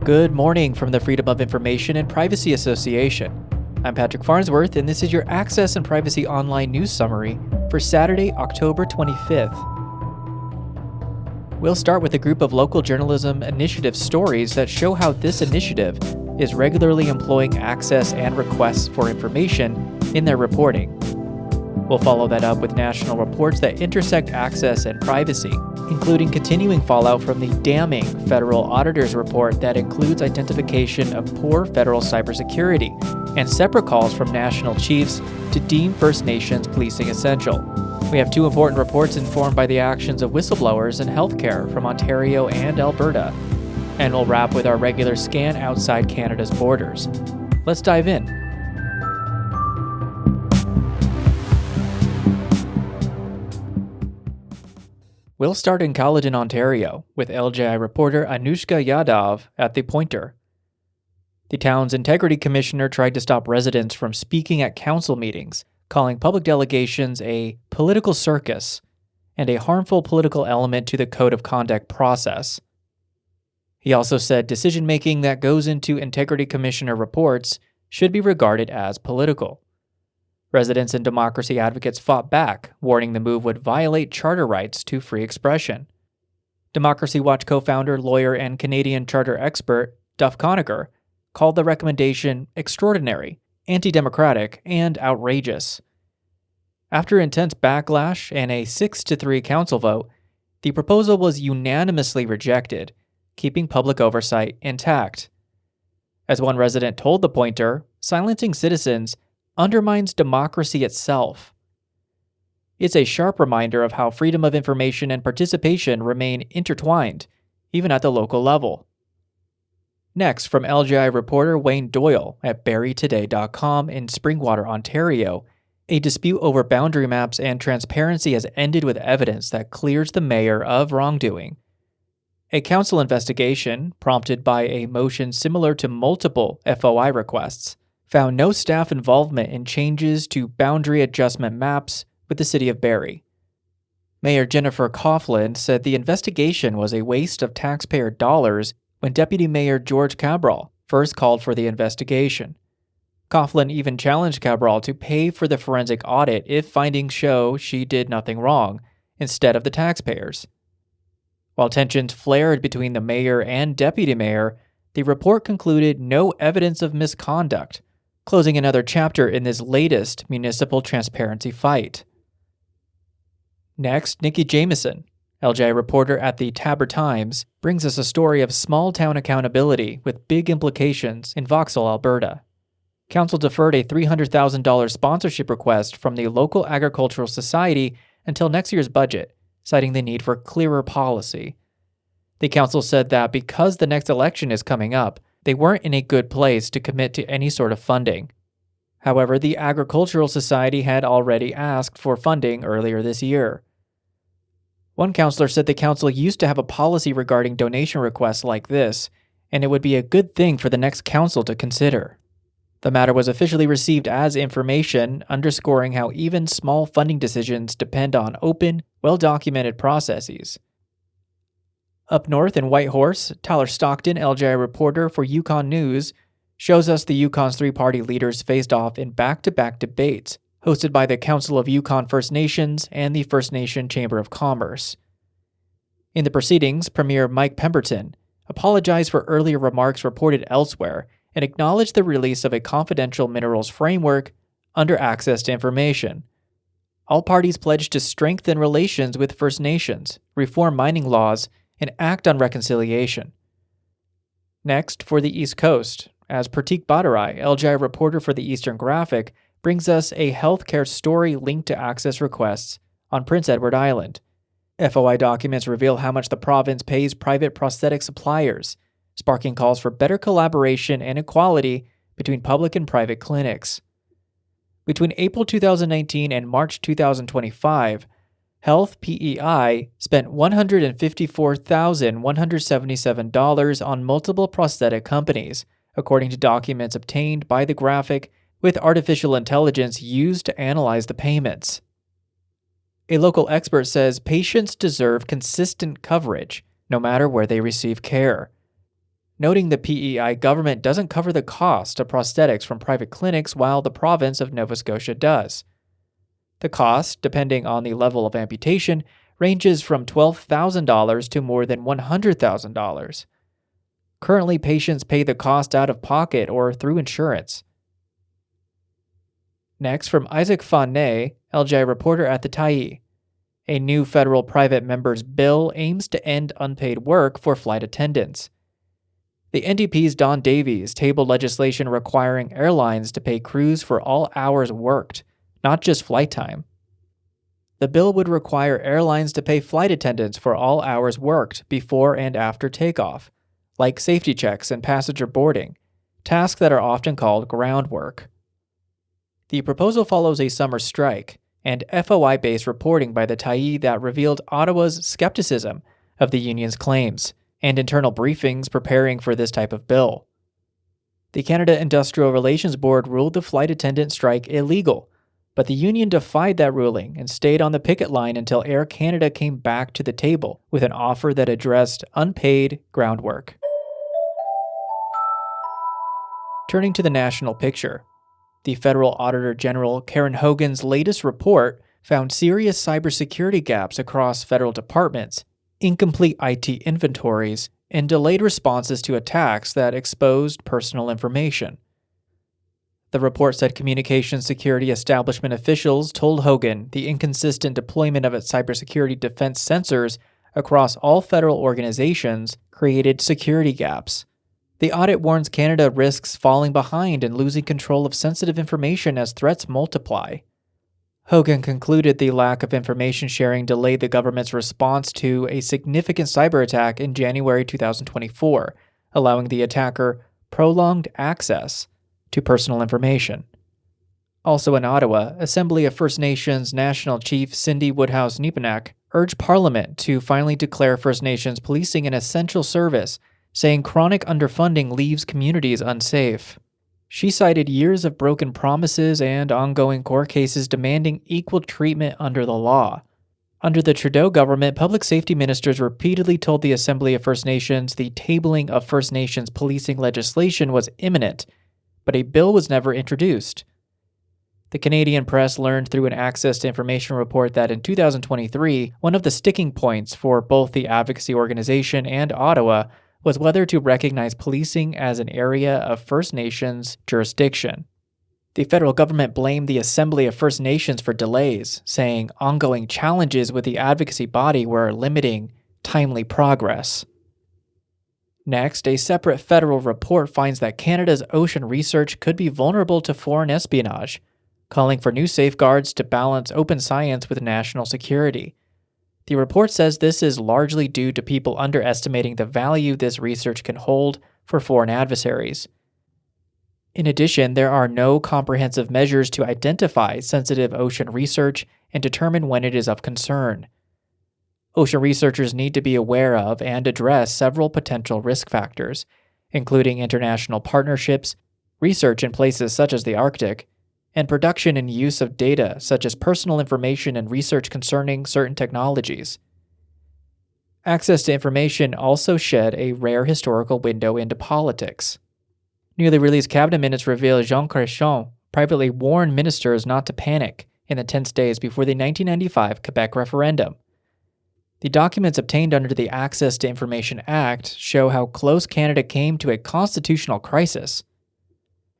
Good morning from the Freedom of Information and Privacy Association. I'm Patrick Farnsworth, and this is your Access and Privacy Online News Summary for Saturday, October 25th. We'll start with a group of local journalism initiative stories that show how this initiative is regularly employing access and requests for information in their reporting. We'll follow that up with national reports that intersect access and privacy, including continuing fallout from the damning federal auditor's report that includes identification of poor federal cybersecurity, and separate calls from national chiefs to deem First Nations policing essential. We have two important reports informed by the actions of whistleblowers in healthcare from Ontario and Alberta. And we'll wrap with our regular scan outside Canada's borders. Let's dive in. We'll start in Caledon, Ontario, with LJI reporter Anushka Yadav at the Pointer. The town's integrity commissioner tried to stop residents from speaking at council meetings, calling public delegations a political circus and a harmful political element to the code of conduct process. He also said decision-making that goes into integrity commissioner reports should be regarded as political. Residents and democracy advocates fought back, warning the move would violate charter rights to free expression. Democracy Watch co-founder, lawyer, and Canadian charter expert Duff Conacher called the recommendation extraordinary, anti-democratic, and outrageous. After intense backlash and a 6-3 council vote, the proposal was unanimously rejected, keeping public oversight intact. As one resident told the Pointer, silencing citizens undermines democracy itself. It's a sharp reminder of how freedom of information and participation remain intertwined, even at the local level. Next, from LGI reporter Wayne Doyle at barrytoday.com in Springwater, Ontario, a dispute over boundary maps and transparency has ended with evidence that clears the mayor of wrongdoing. A council investigation, prompted by a motion similar to multiple FOI requests, found no staff involvement in changes to boundary adjustment maps with the city of Barrie. Mayor Jennifer Coughlin said the investigation was a waste of taxpayer dollars when Deputy Mayor George Cabral first called for the investigation. Coughlin even challenged Cabral to pay for the forensic audit if findings show she did nothing wrong, instead of the taxpayers. While tensions flared between the mayor and deputy mayor, the report concluded no evidence of misconduct, closing another chapter in this latest municipal transparency fight. Next, Nikki Jameson, LJ reporter at the Taber Times, brings us a story of small-town accountability with big implications in Vauxhall, Alberta. Council deferred a $300,000 sponsorship request from the local agricultural society until next year's budget, citing the need for clearer policy. The council said that because the next election is coming up, they weren't in a good place to commit to any sort of funding. However, the Agricultural Society had already asked for funding earlier this year. One councillor said the council used to have a policy regarding donation requests like this, and it would be a good thing for the next council to consider. The matter was officially received as information, underscoring how even small funding decisions depend on open, well-documented processes. Up north in Whitehorse, Tyler Stockton, LGI reporter for Yukon News, shows us the Yukon's three-party leaders faced off in back-to-back debates hosted by the Council of Yukon First Nations and the First Nation Chamber of Commerce. In the proceedings, Premier Mike Pemberton apologized for earlier remarks reported elsewhere and acknowledged the release of a confidential minerals framework under access to information. All parties pledged to strengthen relations with First Nations, reform mining laws, and act on reconciliation. Next, for the East Coast, as Pratik Bhattarai, LGI reporter for the Eastern Graphic, brings us a healthcare story linked to access requests on Prince Edward Island. FOI documents reveal how much the province pays private prosthetic suppliers, sparking calls for better collaboration and equality between public and private clinics. Between April 2019 and March 2025, Health PEI spent $154,177 on multiple prosthetic companies, according to documents obtained by the Graphic with artificial intelligence used to analyze the payments. A local expert says patients deserve consistent coverage, no matter where they receive care. noting the PEI government doesn't cover the cost of prosthetics from private clinics while the province of Nova Scotia does. The cost, depending on the level of amputation, ranges from $12,000 to more than $100,000. Currently, patients pay the cost out of pocket or through insurance. Next, from Isaac Fonnet, LGI reporter at the Tyee. A new federal private member's bill aims to end unpaid work for flight attendants. The NDP's Don Davies tabled legislation requiring airlines to pay crews for all hours worked, not just flight time. The bill would require airlines to pay flight attendants for all hours worked before and after takeoff, like safety checks and passenger boarding, tasks that are often called ground work. The proposal follows a summer strike and FOI-based reporting by the Tyee that revealed Ottawa's skepticism of the union's claims and internal briefings preparing for this type of bill. The Canada Industrial Relations Board ruled the flight attendant strike illegal, but the union defied that ruling and stayed on the picket line until Air Canada came back to the table with an offer that addressed unpaid ground work. Turning to the national picture, the federal Auditor General Karen Hogan's latest report found serious cybersecurity gaps across federal departments, incomplete IT inventories, and delayed responses to attacks that exposed personal information. The report said communications security establishment officials told Hogan the inconsistent deployment of its cybersecurity defense sensors across all federal organizations created security gaps. The audit warns Canada risks falling behind and losing control of sensitive information as threats multiply. Hogan concluded the lack of information sharing delayed the government's response to a significant cyber attack in January 2024, allowing the attacker prolonged access to personal information. Also in Ottawa, Assembly of First Nations National Chief Cindy Woodhouse-Nepenak urged Parliament to finally declare First Nations policing an essential service, saying chronic underfunding leaves communities unsafe. She cited years of broken promises and ongoing court cases demanding equal treatment under the law. Under the Trudeau government, public safety ministers repeatedly told the Assembly of First Nations the tabling of First Nations policing legislation was imminent, but a bill was never introduced. The Canadian press learned through an Access to Information report that in 2023, one of the sticking points for both the advocacy organization and Ottawa was whether to recognize policing as an area of First Nations jurisdiction. The federal government blamed the Assembly of First Nations for delays, saying ongoing challenges with the advocacy body were limiting timely progress. Next, a separate federal report finds that Canada's ocean research could be vulnerable to foreign espionage, calling for new safeguards to balance open science with national security. The report says this is largely due to people underestimating the value this research can hold for foreign adversaries. In addition, there are no comprehensive measures to identify sensitive ocean research and determine when it is of concern. Ocean researchers need to be aware of and address several potential risk factors, including international partnerships, research in places such as the Arctic, and production and use of data such as personal information and research concerning certain technologies. Access to information also shed a rare historical window into politics. Newly released cabinet minutes reveal Jean Chrétien privately warned ministers not to panic in the tense days before the 1995 Quebec referendum. The documents obtained under the Access to Information Act show how close Canada came to a constitutional crisis.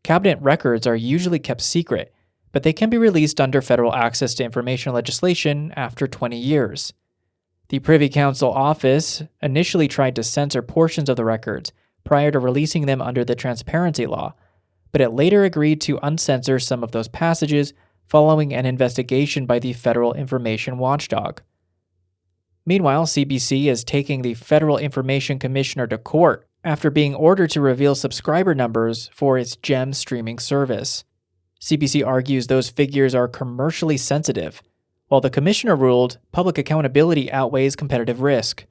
Cabinet records are usually kept secret, but they can be released under federal access to information legislation after 20 years. The Privy Council office initially tried to censor portions of the records prior to releasing them under the transparency law, but it later agreed to uncensor some of those passages following an investigation by the Federal Information Watchdog. Meanwhile, CBC is taking the Federal Information Commissioner to court after being ordered to reveal subscriber numbers for its GEM streaming service. CBC argues those figures are commercially sensitive, while the commissioner ruled public accountability outweighs competitive risk.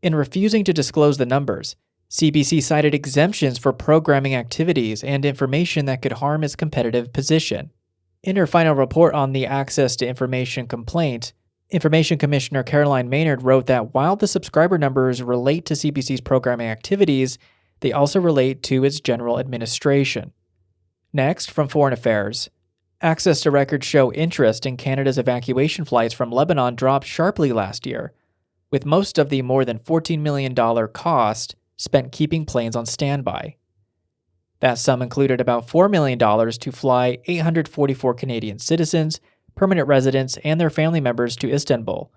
In refusing to disclose the numbers, CBC cited exemptions for programming activities and information that could harm its competitive position. In her final report on the Access to Information complaint, Information Commissioner Caroline Maynard wrote that while the subscriber numbers relate to CBC's programming activities, they also relate to its general administration. Next, from Foreign Affairs. Access to records show interest in Canada's evacuation flights from Lebanon dropped sharply last year, with most of the more than $14 million cost spent keeping planes on standby. That sum included about $4 million to fly 844 Canadian citizens, permanent residents, and their family members to Istanbul.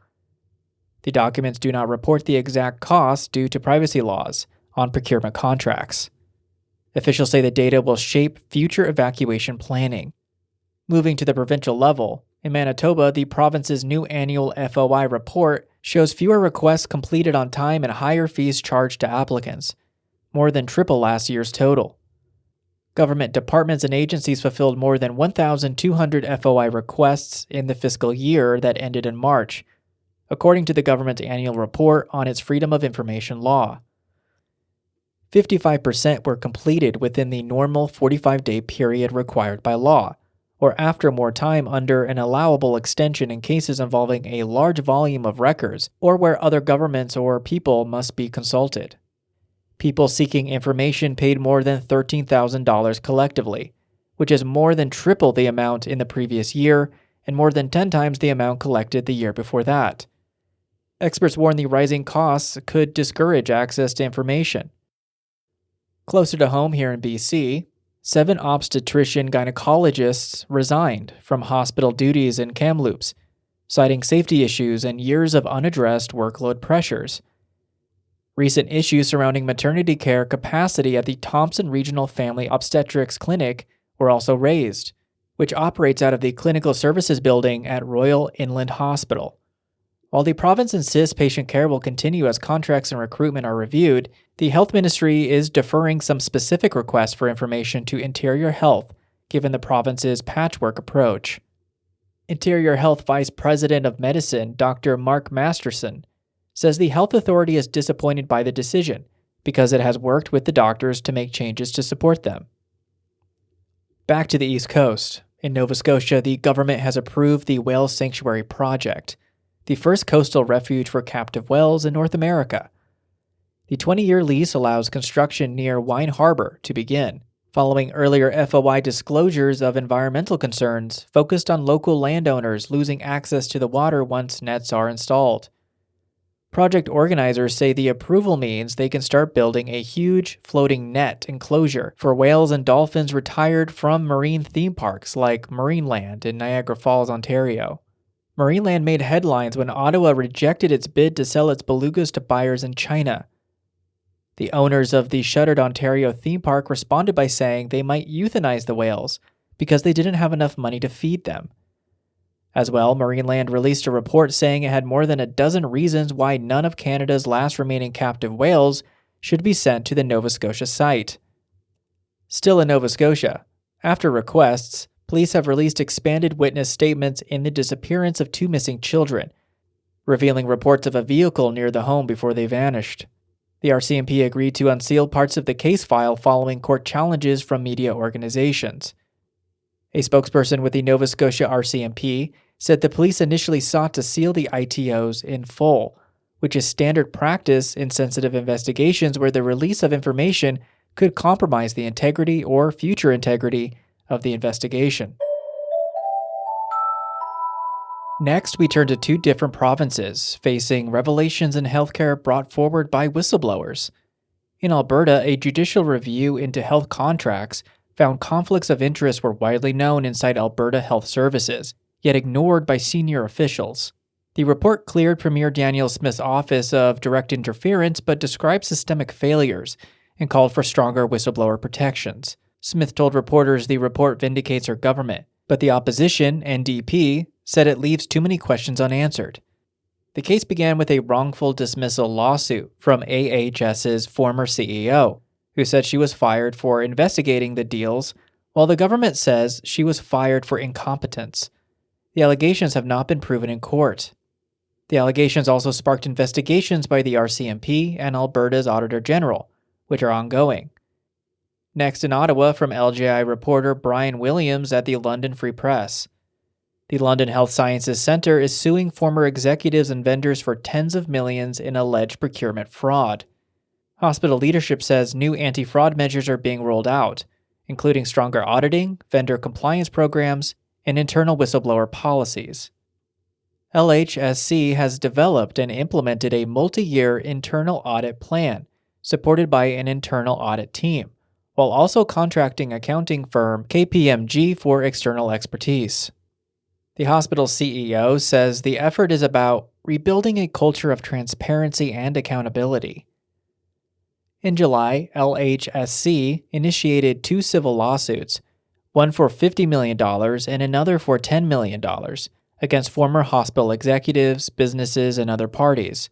The documents do not report the exact cost due to privacy laws on procurement contracts. Officials say the data will shape future evacuation planning. Moving to the provincial level, in Manitoba, the province's new annual FOI report shows fewer requests completed on time and higher fees charged to applicants, more than triple last year's total. Government departments and agencies fulfilled more than 1,200 FOI requests in the fiscal year that ended in March, according to the government's annual report on its Freedom of Information law. 55% were completed within the normal 45-day period required by law, or after more time under an allowable extension in cases involving a large volume of records or where other governments or people must be consulted. People seeking information paid more than $13,000 collectively, which is more than triple the amount in the previous year and more than 10 times the amount collected the year before that. Experts warn the rising costs could discourage access to information. Closer to home here in BC, 7 obstetrician gynecologists resigned from hospital duties in Kamloops, citing safety issues and years of unaddressed workload pressures. Recent issues surrounding maternity care capacity at the Thompson Regional Family Obstetrics Clinic were also raised, which operates out of the Clinical Services Building at Royal Inland Hospital. While the province insists patient care will continue as contracts and recruitment are reviewed, the Health Ministry is deferring some specific requests for information to Interior Health, given the province's patchwork approach. Interior Health Vice President of Medicine, Dr. Mark Masterson, says the health authority is disappointed by the decision because it has worked with the doctors to make changes to support them. Back to the East Coast. In Nova Scotia, the government has approved the Whale Sanctuary Project, the first coastal refuge for captive whales in North America. The 20-year lease allows construction near Wine Harbor to begin, following earlier FOI disclosures of environmental concerns focused on local landowners losing access to the water once nets are installed. Project organizers say the approval means they can start building a huge floating net enclosure for whales and dolphins retired from marine theme parks like Marineland in Niagara Falls, Ontario. Marineland made headlines when Ottawa rejected its bid to sell its belugas to buyers in China. The owners of the shuttered Ontario theme park responded by saying they might euthanize the whales because they didn't have enough money to feed them. As well, Marineland released a report saying it had more than a dozen reasons why none of Canada's last remaining captive whales should be sent to the Nova Scotia site. Still in Nova Scotia, after requests, police have released expanded witness statements in the disappearance of 2 missing children, revealing reports of a vehicle near the home before they vanished. The RCMP agreed to unseal parts of the case file following court challenges from media organizations. A spokesperson with the Nova Scotia RCMP said the police initially sought to seal the ITOs in full, which is standard practice in sensitive investigations where the release of information could compromise the integrity or future integrity of the investigation. Next, we turn to 2 different provinces facing revelations in healthcare brought forward by whistleblowers. In Alberta, a judicial review into health contracts found conflicts of interest were widely known inside Alberta Health Services, yet ignored by senior officials. The report cleared Premier Daniel Smith's office of direct interference but described systemic failures and called for stronger whistleblower protections. Smith told reporters the report vindicates her government, but the opposition, NDP, said it leaves too many questions unanswered. The case began with a wrongful dismissal lawsuit from AHS's former CEO, who said she was fired for investigating the deals, while the government says she was fired for incompetence. The allegations have not been proven in court. The allegations also sparked investigations by the RCMP and Alberta's Auditor General, which are ongoing. Next in Ottawa, from LGI reporter Brian Williams at the London Free Press. The London Health Sciences Centre is suing former executives and vendors for tens of millions in alleged procurement fraud. Hospital leadership says new anti-fraud measures are being rolled out, including stronger auditing, vendor compliance programs, and internal whistleblower policies. LHSC has developed and implemented a multi-year internal audit plan, supported by an internal audit team, while also contracting accounting firm KPMG for external expertise. The hospital's CEO says the effort is about rebuilding a culture of transparency and accountability. In July, LHSC initiated 2 civil lawsuits, one for $50 million and another for $10 million, against former hospital executives, businesses, and other parties.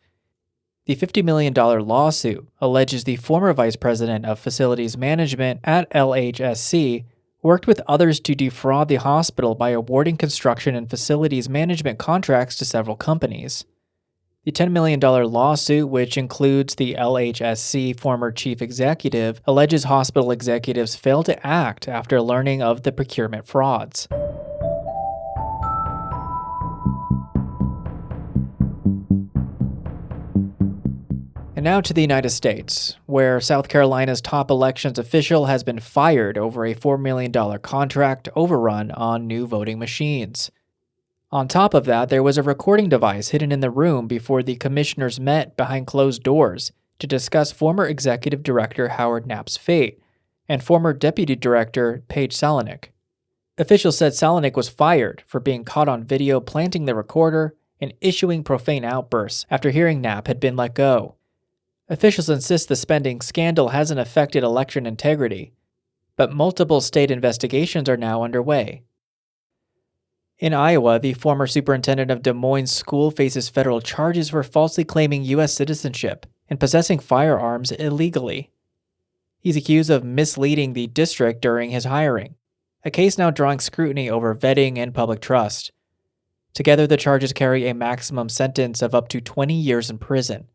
The $50 million lawsuit alleges the former vice president of facilities management at LHSC worked with others to defraud the hospital by awarding construction and facilities management contracts to several companies. The $10 million lawsuit, which includes the LHSC former chief executive, alleges hospital executives failed to act after learning of the procurement frauds. And now to the United States, where South Carolina's top elections official has been fired over a $4 million contract overrun on new voting machines. On top of that, there was a recording device hidden in the room before the commissioners met behind closed doors to discuss former executive director Howard Knapp's fate and former deputy director Paige Salonik. Officials said Salonik was fired for being caught on video planting the recorder and issuing profane outbursts after hearing Knapp had been let go. Officials insist the spending scandal hasn't affected election integrity, but multiple state investigations are now underway. In Iowa, the former superintendent of Des Moines School faces federal charges for falsely claiming U.S. citizenship and possessing firearms illegally. He's accused of misleading the district during his hiring, a case now drawing scrutiny over vetting and public trust. Together, the charges carry a maximum sentence of up to 20 years in prison.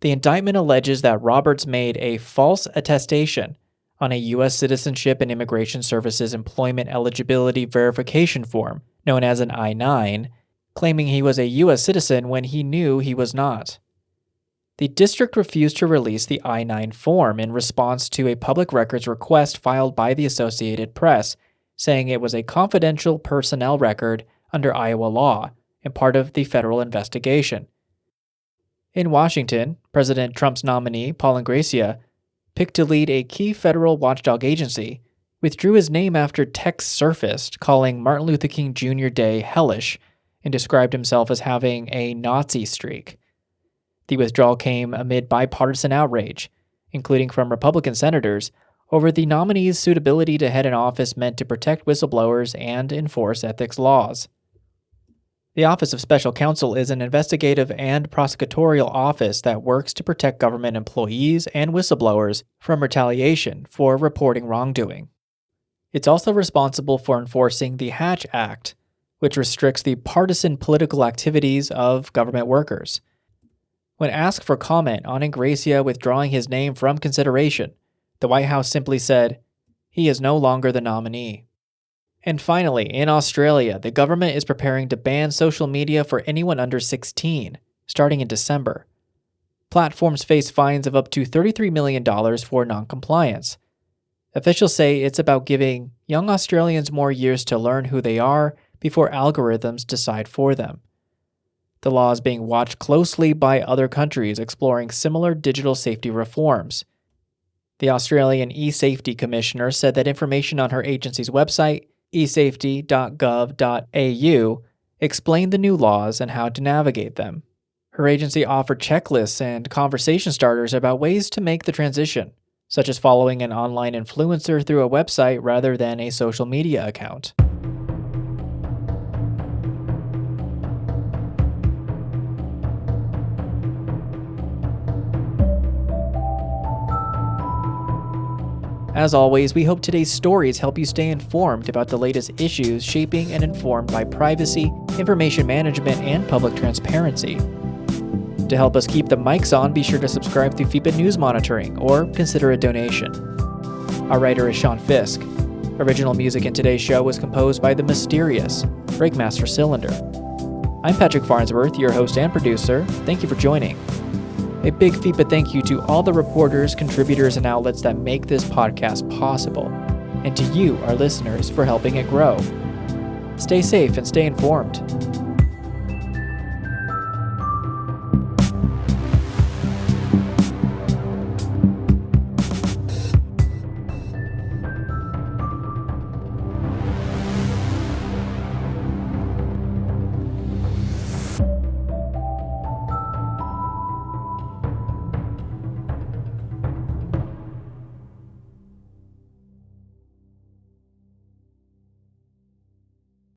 The indictment alleges that Roberts made a false attestation on a U.S. Citizenship and Immigration Services Employment Eligibility Verification Form, known as an I-9, claiming he was a U.S. citizen when he knew he was not. The district refused to release the I-9 form in response to a public records request filed by the Associated Press, saying it was a confidential personnel record under Iowa law and part of the federal investigation. In Washington, President Trump's nominee, Paul Ingrassia, picked to lead a key federal watchdog agency, withdrew his name after texts surfaced calling Martin Luther King Jr. Day hellish and described himself as having a Nazi streak. The withdrawal came amid bipartisan outrage, including from Republican senators, over the nominee's suitability to head an office meant to protect whistleblowers and enforce ethics laws. The Office of Special Counsel is an investigative and prosecutorial office that works to protect government employees and whistleblowers from retaliation for reporting wrongdoing. It's also responsible for enforcing the Hatch Act, which restricts the partisan political activities of government workers. When asked for comment on Ingrassia withdrawing his name from consideration, the White House simply said, "He is no longer the nominee." And finally, in Australia, the government is preparing to ban social media for anyone under 16, starting in December. Platforms face fines of up to $33 million for noncompliance. Officials say it's about giving young Australians more years to learn who they are before algorithms decide for them. The law is being watched closely by other countries exploring similar digital safety reforms. The Australian eSafety Commissioner said that information on her agency's website, esafety.gov.au, explained the new laws and how to navigate them. Her agency offered checklists and conversation starters about ways to make the transition, such as following an online influencer through a website rather than a social media account. As always, we hope today's stories help you stay informed about the latest issues shaping and informed by privacy, information management, and public transparency. To help us keep the mics on, be sure to subscribe through FIPA News Monitoring or consider a donation. Our writer is Sean Fisk. Original music in today's show was composed by the mysterious Breakmaster Cylinder. I'm Patrick Farnsworth, your host and producer. Thank you for joining. A big FIPA thank you to all the reporters, contributors, and outlets that make this podcast possible, and to you, our listeners, for helping it grow. Stay safe and stay informed.